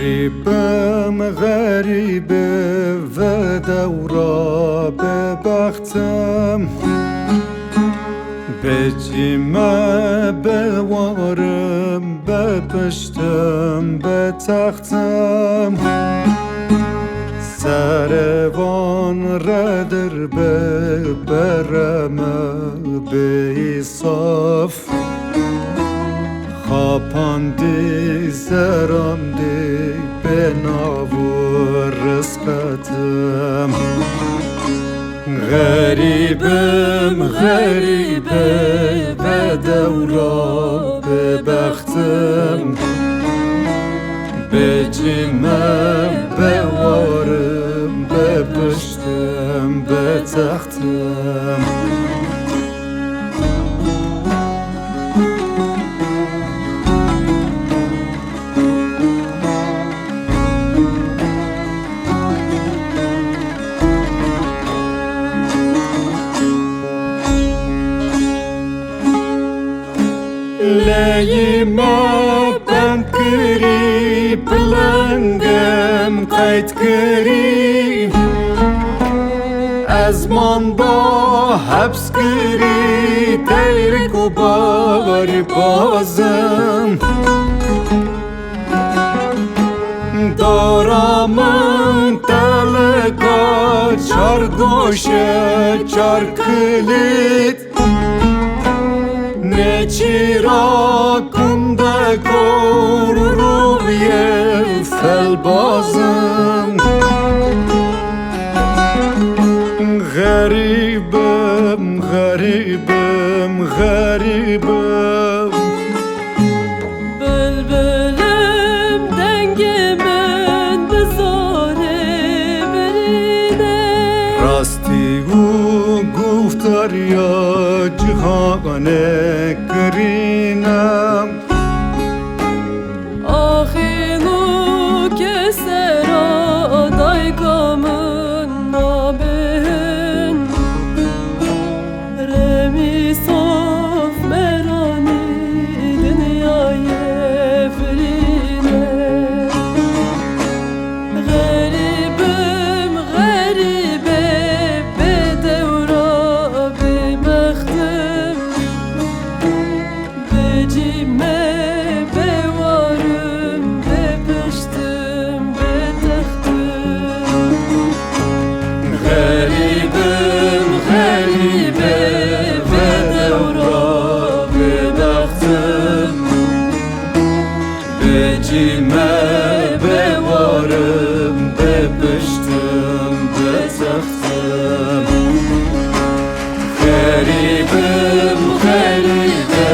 غریبم غریبه و دورا به بختم به جیمه بوارم به پشتم به تختم سروان ردر به برمه به ایصاف خاپاندی زراندی به ناو رزقتم غریبم غریبه به دورا به بختم به جیمه بوارم به پشتم به تختم Leyime bend kiri, plangem qayt kiri Azman ba habs kiri, teyrik u bari bazım Daramın teleka, çar goşe, çar kilit Ne çirakımda korur ye felbazım Garibim, garibim, garibim Bülbülüm dengimin bizare birine Rasti u guftar ya cihane kirinem Ahinu keser aday kamın nabin Remi sof merani dünyaya frine Garibim garibe bedevra be bahtım Becime be varım be piştim be tahtım Garibim, garibe bedevra be bahtım Becime be varım be piştim be tahtım Garibim, garibe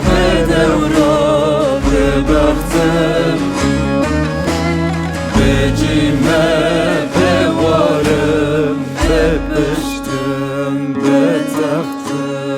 bedevra be bahtım Becime be varım be piştim be tahtım